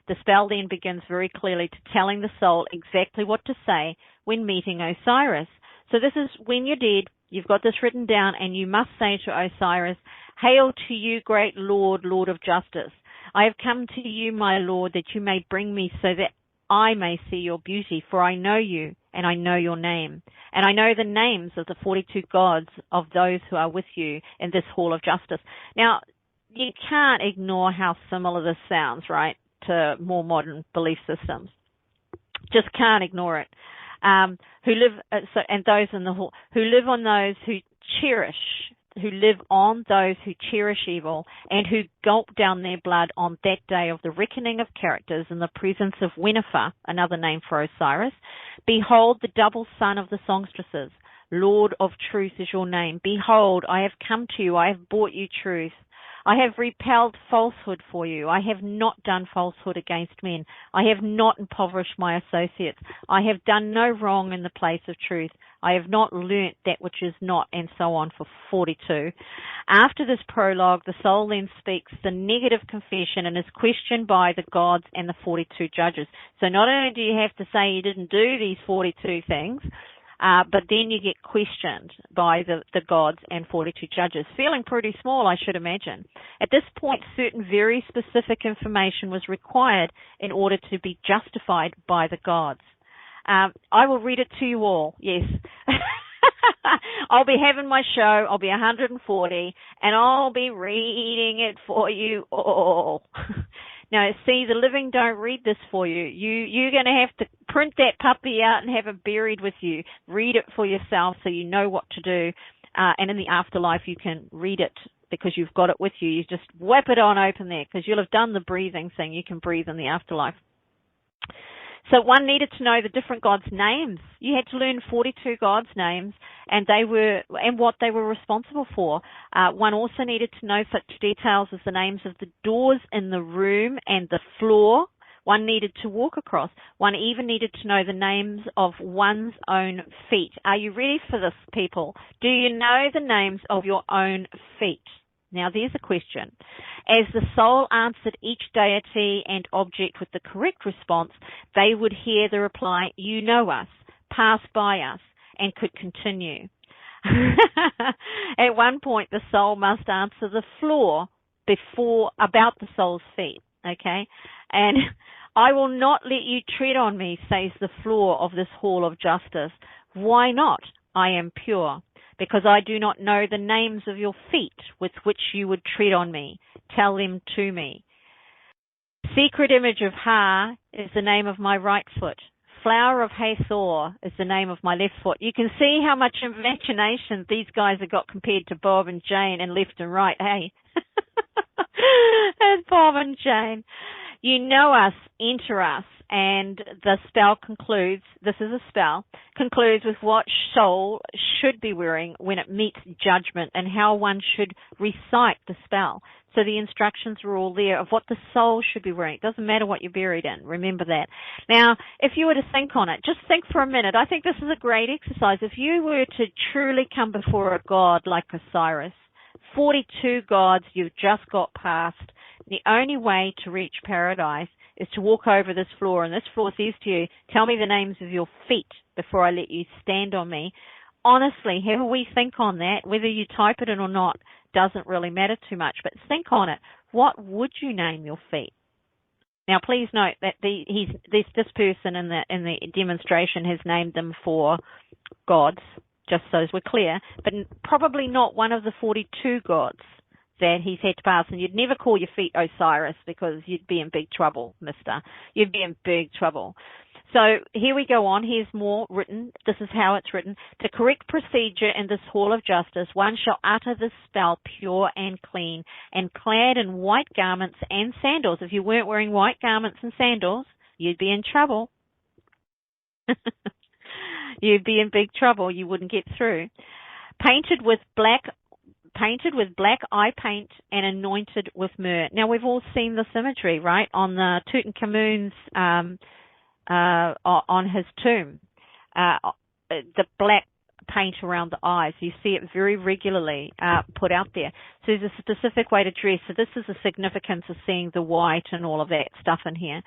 The spell then begins very clearly to telling the soul exactly what to say when meeting Osiris. So this is when you're dead, you've got this written down, and you must say to Osiris, "Hail to you, great Lord, Lord of justice. I have come to you, my Lord, that you may bring me so that I may see your beauty, for I know you, and I know your name. And I know the names of the 42 gods of those who are with you in this hall of justice." Now, you can't ignore how similar this sounds, right, to more modern belief systems. Just can't ignore it. Who live and those in the hall who live on those who live on those who cherish evil, and who gulp down their blood on that day of the reckoning of characters in the presence of Wenifer, another name for Osiris. Behold, the double son of the songstresses. Lord of truth is your name. Behold, I have come to you. I have brought you truth. I have repelled falsehood for you. I have not done falsehood against men. I have not impoverished my associates. I have done no wrong in the place of truth. I have not learnt that which is not, and so on for 42. After this prologue, the soul then speaks the negative confession and is questioned by the gods and the 42 judges. So not only do you have to say you didn't do these 42 things, but then you get questioned by the gods and 42 judges, feeling pretty small, I should imagine. At this point, certain very specific information was required in order to be justified by the gods. I will read it to you all, yes. I'll be having my show, I'll be 140, and I'll be reading it for you all. Now, see, the living don't read this for you. You're going to have to print that puppy out and have it buried with you. Read it for yourself so you know what to do. And in the afterlife, you can read it because you've got it with you. You just whip it on open there because you'll have done the breathing thing. You can breathe in the afterlife. So one needed to know the different gods' names. You had to learn 42 gods' names and what they were responsible for. One also needed to know such details as the names of the doors in the room and the floor one needed to walk across. One even needed to know the names of one's own feet. Are you ready for this, people? Do you know the names of your own feet? Now, there's a question. As the soul answered each deity and object with the correct response, they would hear the reply, "You know us, pass by us," and could continue. At one point, the soul must answer the floor about the soul's feet, okay? And "I will not let you tread on me," says the floor of this hall of justice. "Why not? I am pure. Because I do not know the names of your feet with which you would tread on me. Tell them to me." Secret image of Ha is the name of my right foot. Flower of Hathor is the name of my left foot. You can see how much imagination these guys have got compared to Bob and Jane and left and right, hey? And Bob and Jane. "You know us, enter us." And the spell concludes, this is a spell, concludes with what soul should be wearing when it meets judgment and how one should recite the spell. So the instructions are all there of what the soul should be wearing. It doesn't matter what you're buried in. Remember that. Now, if you were to think on it, just think for a minute. I think this is a great exercise. If you were to truly come before a god like Osiris, 42 gods you've just got past, the only way to reach paradise is to walk over this floor, and this floor says to you, "Tell me the names of your feet before I let you stand on me." Honestly, have a wee think on that. Whether you type it in or not doesn't really matter too much, but think on it. What would you name your feet? Now, please note that this person in the demonstration has named them for gods, just so as we're clear, but probably not one of the 42 gods that he's had to pass. And you'd never call your feet Osiris because you'd be in big trouble, mister. You'd be in big trouble. So here we go on. Here's more written. This is how it's written. "The correct procedure in this hall of justice, one shall utter this spell pure and clean and clad in white garments and sandals." If you weren't wearing white garments and sandals, you'd be in trouble. You'd be in big trouble. You wouldn't get through. Painted with black eye paint and anointed with myrrh. Now, we've all seen this imagery, right, on the Tutankhamun's, on his tomb. The black paint around the eyes. You see it very regularly put out there. So there's a specific way to dress. So this is the significance of seeing the white and all of that stuff in here.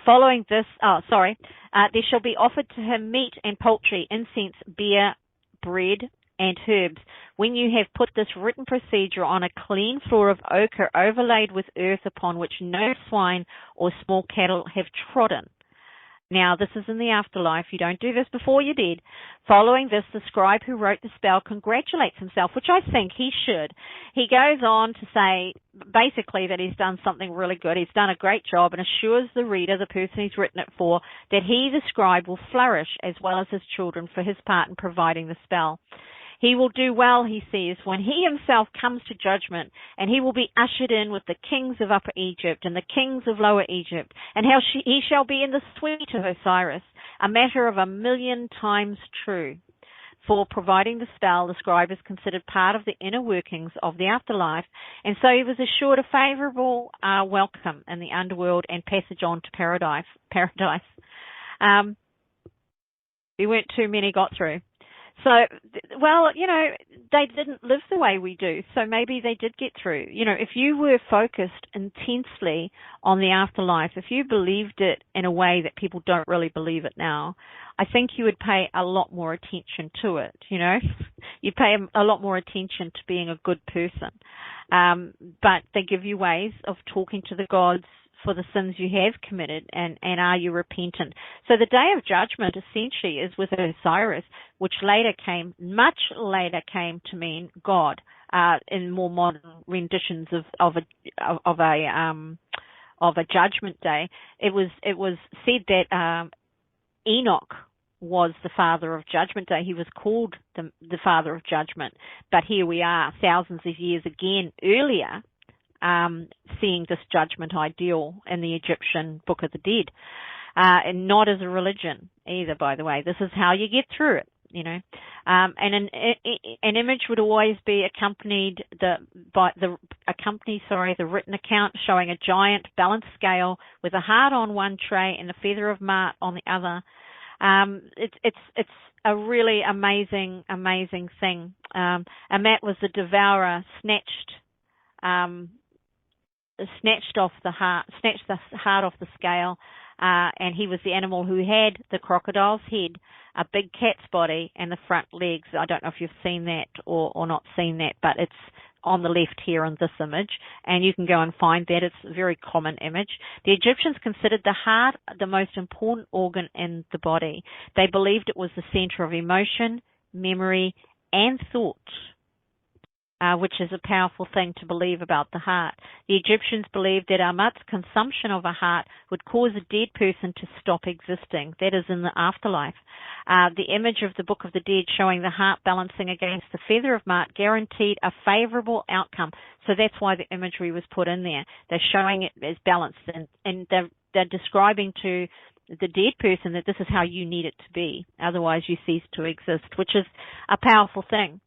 Following this, there shall be offered to him meat and poultry, incense, beer, bread, and herbs. When you have put this written procedure on a clean floor of ochre overlaid with earth upon which no swine or small cattle have trodden. Now, this is in the afterlife. You don't do this before you're dead. Following this, the scribe who wrote the spell congratulates himself, which I think he should. He goes on to say, basically, that he's done something really good. He's done a great job and assures the reader, the person he's written it for, that he, the scribe, will flourish as well as his children for his part in providing the spell. He will do well, he says, when he himself comes to judgment, and he will be ushered in with the kings of Upper Egypt and the kings of Lower Egypt, and how he shall be in the suite of Osiris, a matter of 1,000,000 times true. For providing the spell, the scribe is considered part of the inner workings of the afterlife, and so he was assured a favorable welcome in the underworld and passage on to paradise. There weren't too many got through. So, well, they didn't live the way we do, so maybe they did get through. If you were focused intensely on the afterlife, if you believed it in a way that people don't really believe it now, I think you would pay a lot more attention to it, You'd pay a lot more attention to being a good person. But they give you ways of talking to the gods for the sins you have committed, and are you repentant? So the Day of Judgment essentially is with Osiris, which much later came to mean God, in more modern renditions of a Judgment Day. It was said that Enoch was the father of Judgment Day. He was called the father of judgment, but here we are, thousands of years again earlier, seeing this judgment ideal in the Egyptian Book of the Dead, and not as a religion either, by the way. This is how you get through it, And an image would always be accompanied the written account showing a giant balanced scale with a heart on one tray and a feather of Mart on the other. It's a really amazing thing. Amat was the devourer, snatched the heart off the scale, and he was the animal who had the crocodile's head, a big cat's body, and the front legs. I don't know if you've seen that or not seen that, but it's on the left here in this image, and you can go and find that. It's a very common image. The Egyptians considered the heart the most important organ in the body. They believed it was the center of emotion, memory, and thought, which is a powerful thing to believe about the heart. The Egyptians believed that Amat's consumption of a heart would cause a dead person to stop existing. That is in the afterlife. The image of the Book of the Dead showing the heart balancing against the feather of Mart guaranteed a favorable outcome. So that's why the imagery was put in there. They're showing it as balanced, and they're describing to the dead person that this is how you need it to be. Otherwise you cease to exist, which is a powerful thing.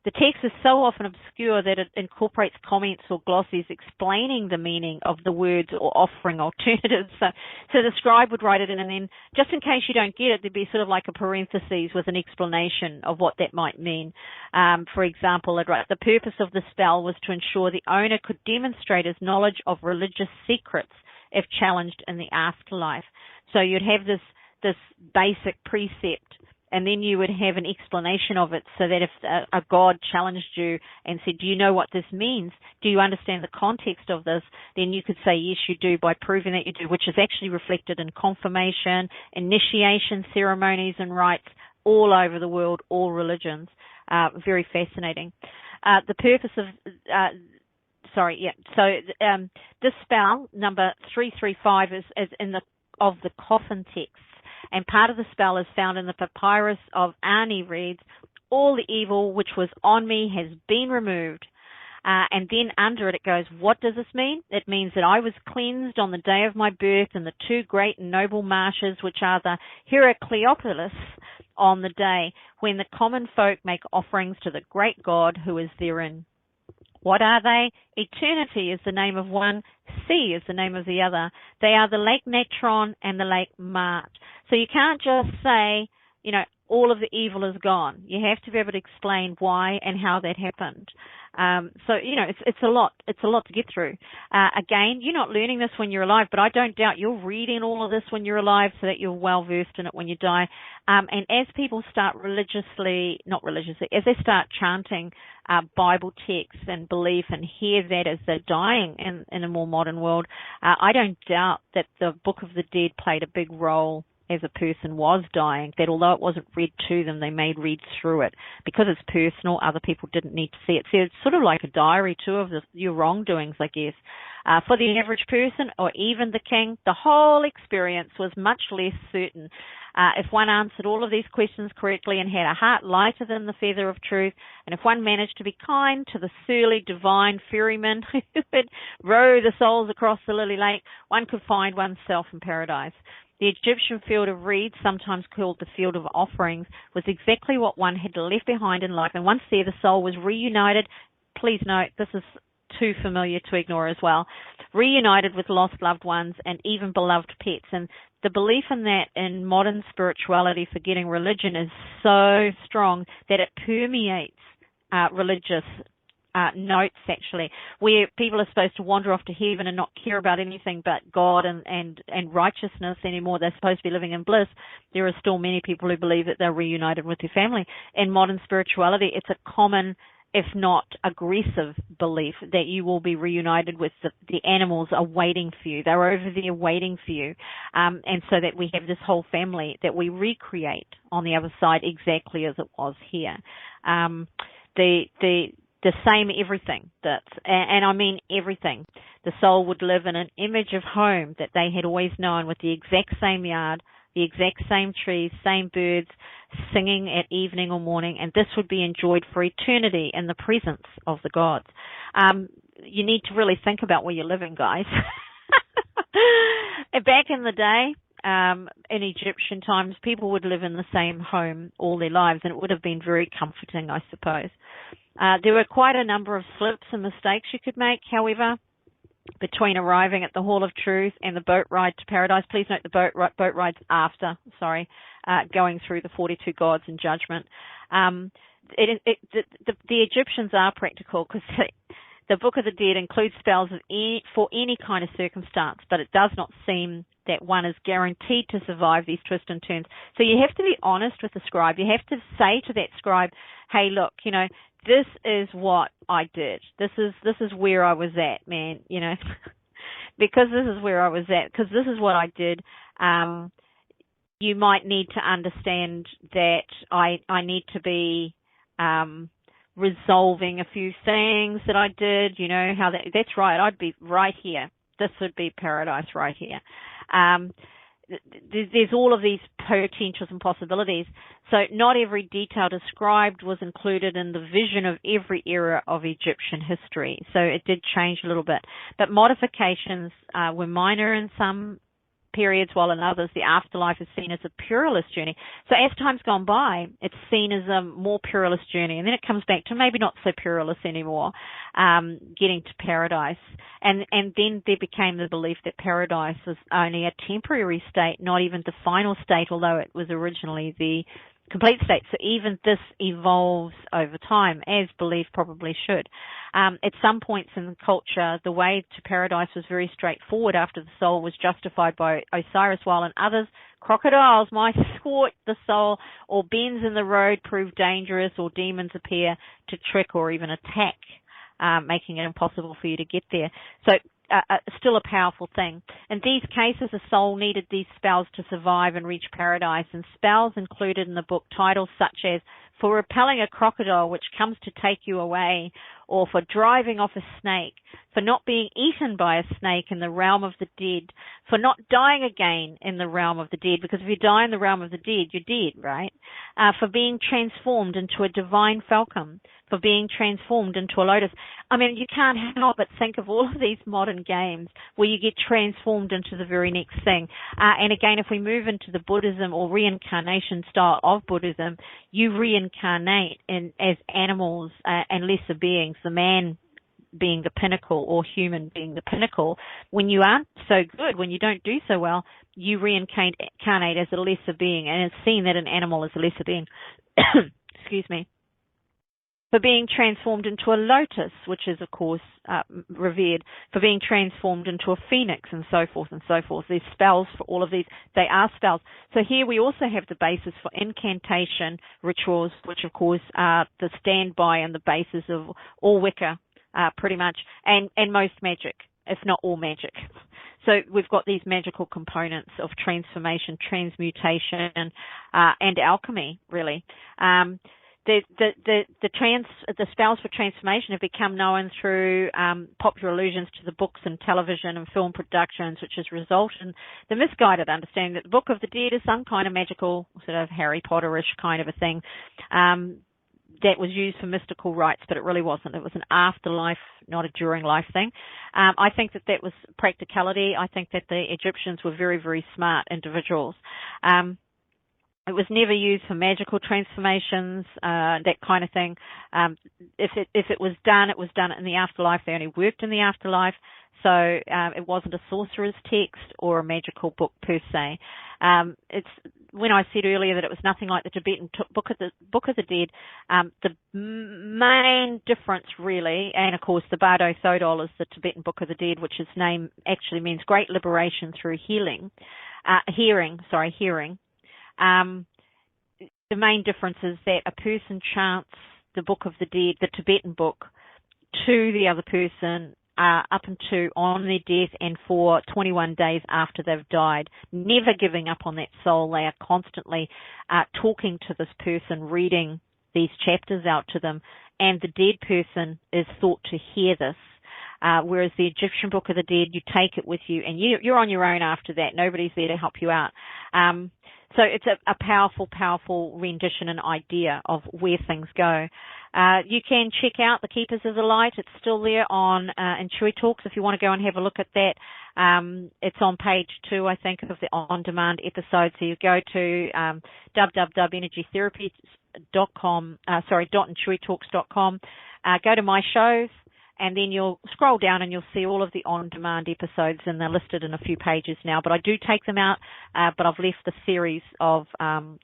The text is so often obscure that it incorporates comments or glossies explaining the meaning of the words or offering alternatives. So the scribe would write it in, and then just in case you don't get it, there'd be sort of like a parentheses with an explanation of what that might mean. For example, it wrote, the purpose of the spell was to ensure the owner could demonstrate his knowledge of religious secrets if challenged in the afterlife. So you'd have this basic precept, and then you would have an explanation of it, so that if a god challenged you and said, do you know what this means? Do you understand the context of this? Then you could say, yes, you do, by proving that you do, which is actually reflected in confirmation, initiation ceremonies and rites all over the world, all religions. Very fascinating. The purpose of... this spell, number 335, is in of the coffin text. And part of the spell is found in the papyrus of Ani reads, all the evil which was on me has been removed. And then under it, it goes, what does this mean? It means that I was cleansed on the day of my birth in the two great and noble marshes, which are the Heracleopolis, on the day when the common folk make offerings to the great God who is therein. What are they? Eternity is the name of one, sea is the name of the other. They are the Lake Natron and the Lake Mart. So you can't just say, all of the evil is gone. You have to be able to explain why and how that happened. It's a lot. It's a lot to get through. Again, you're not learning this when you're alive, but I don't doubt you're reading all of this when you're alive so that you're well versed in it when you die. And as people start as they start chanting Bible texts and belief and hear that as they're dying in a more modern world, I don't doubt that the Book of the Dead played a big role as a person was dying, that although it wasn't read to them, they may read through it. Because it's personal, other people didn't need to see it. So it's sort of like a diary too of your wrongdoings, I guess. For the average person or even the king, the whole experience was much less certain. If one answered all of these questions correctly and had a heart lighter than the feather of truth, and if one managed to be kind to the surly divine ferryman who would row the souls across the lily lake, one could find oneself in paradise. The Egyptian field of reeds, sometimes called the field of offerings, was exactly what one had left behind in life, and once there the soul was reunited. Please note, this is too familiar to ignore as well. Reunited with lost loved ones and even beloved pets. And the belief in that in modern spirituality, forgetting religion, is so strong that it permeates religious notes, actually, where people are supposed to wander off to heaven and not care about anything but God and righteousness anymore. They're supposed to be living in bliss. There are still many people who believe that they're reunited with their family. In modern spirituality, it's a common, if not aggressive, belief that you will be reunited with the animals are waiting for you. They're over there waiting for you. And so that we have this whole family that we recreate on the other side exactly as it was here. The same everything, and I mean everything. The soul would live in an image of home that they had always known, with the exact same yard, the exact same trees, same birds, singing at evening or morning, and this would be enjoyed for eternity in the presence of the gods. You need to really think about where you're living, guys. Back in the day, in Egyptian times, people would live in the same home all their lives, and it would have been very comforting, I suppose. There were quite a number of slips and mistakes you could make, however, between arriving at the Hall of Truth and the boat ride to paradise. Please note the boat ride's after, going through the 42 gods in judgment. The Egyptians are practical because the Book of the Dead includes spells for any kind of circumstance, but it does not seem that one is guaranteed to survive these twists and turns. So you have to be honest with the scribe. You have to say to that scribe, hey, look, this is what I did. This is where I was at, man, because this is where I was at, because this is what I did. You might need to understand that I need to be resolving a few things that I did, how that's right. I'd be right here. This would be paradise right here. There's all of these potentials and possibilities. So not every detail described was included in the vision of every era of Egyptian history. So it did change a little bit. But modifications were minor in some periods, while in others the afterlife is seen as a perilous journey. So as time's gone by, it's seen as a more perilous journey, and then it comes back to maybe not so perilous anymore, getting to paradise. And then there became the belief that paradise was only a temporary state, not even the final state, although it was originally the complete state. So even this evolves over time, as belief probably should. At some points in the culture, the way to paradise was very straightforward after the soul was justified by Osiris, while in others, crocodiles might thwart the soul, or bends in the road prove dangerous, or demons appear to trick or even attack, making it impossible for you to get there. So still a powerful thing. In these cases, the soul needed these spells to survive and reach paradise, and spells included in the book titles such as for repelling a crocodile which comes to take you away, or for driving off a snake, for not being eaten by a snake in the realm of the dead, for not dying again in the realm of the dead, because if you die in the realm of the dead, you're dead, right? for being transformed into a divine falcon, for being transformed into a lotus. I mean, you can't help but think of all of these modern games where you get transformed into the very next thing. And again, if we move into the Buddhism or reincarnation style of Buddhism, you reincarnate as animals and lesser beings, the man being the pinnacle or human being the pinnacle. When you aren't so good, when you don't do so well, you reincarnate as a lesser being, and it's seen that an animal is a lesser being. Excuse me. For being transformed into a lotus, which is, of course, revered, for being transformed into a phoenix, and so forth and so forth. There's spells for all of these. They are spells. So here we also have the basis for incantation rituals, which, of course, are the standby and the basis of all Wicca, pretty much, and most magic, if not all magic. So we've got these magical components of transformation, transmutation, and alchemy, really. The spells for transformation have become known through popular allusions to the books and television and film productions, which has resulted in the misguided understanding that the Book of the Dead is some kind of magical, sort of Harry Potter-ish kind of a thing that was used for mystical rites, but it really wasn't. It was an afterlife, not a during life thing. I think that was practicality. I think that the Egyptians were very, very smart individuals. It was never used for magical transformations, that kind of thing. If it was done in the afterlife. They only worked in the afterlife. So it wasn't a sorcerer's text or a magical book per se. It's when I said earlier that it was nothing like the Tibetan Book of the Dead. The main difference, really, and of course the Bardo Thodol is the Tibetan Book of the Dead, which its name actually means great liberation through hearing. The main difference is that a person chants the Book of the Dead, the Tibetan book, to the other person up into on their death and for 21 days after they've died, never giving up on that soul. They are constantly talking to this person, reading these chapters out to them, and the dead person is thought to hear this. Whereas the Egyptian Book of the Dead, you take it with you, and you're on your own after that. Nobody's there to help you out. So it's a powerful, powerful rendition and idea of where things go. You can check out the Keepers of the Light. It's still there on IntuiTalks if you want to go and have a look at that. It's on page 2, I think, of the on-demand episode. So you go to www.energy-therapies.com, .intuitalks.com, go to my shows, and then you'll scroll down and you'll see all of the on-demand episodes, and they're listed in a few pages now. But I do take them out, but I've left the series of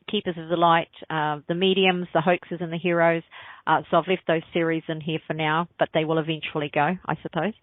Keepers of the Light, the mediums, the hoaxes, and the heroes. So I've left those series in here for now, but they will eventually go, I suppose.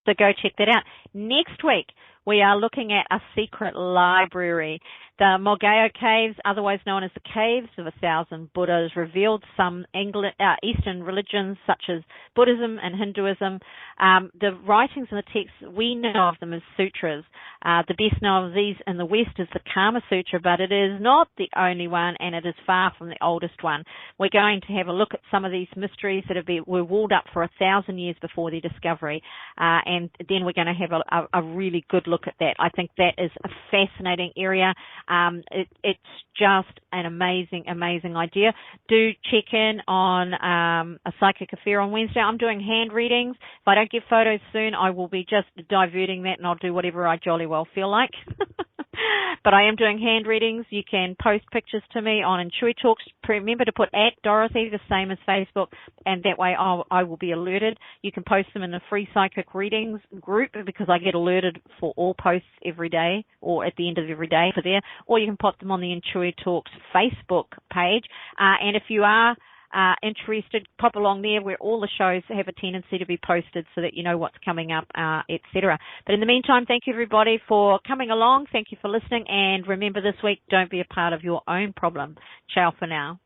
So go check that out. Next week, we are looking at a secret library. The Mogao Caves, otherwise known as the Caves of 1,000 Buddhas, revealed some Eastern religions such as Buddhism and Hinduism. The writings and the texts, we know of them as sutras. The best known of these in the West is the Kama Sutra, but it is not the only one, and it is far from the oldest one. We're going to have a look at some of these mysteries that were walled up for 1,000 years before their discovery, and then we're going to have a really good look at that. I think that is a fascinating area. It's just an amazing, amazing idea. Do check in on a psychic affair on Wednesday. I'm doing hand readings. If I don't get photos soon, I will be just diverting that, and I'll do whatever I jolly well feel like. But I am doing hand readings. You can post pictures to me on IntuiTalks. Remember to put @Dorothy, the same as Facebook, and that way I will be alerted. You can post them in the free psychic readings group, because I get alerted for all posts every day, or at the end of every day for there. Or you can put them on the IntuiTalks Facebook page. And if you are interested, pop along there, where all the shows have a tendency to be posted so that you know what's coming up, etc. But in the meantime, thank you everybody for coming along. Thank you for listening. And remember this week, don't be a part of your own problem. Ciao for now.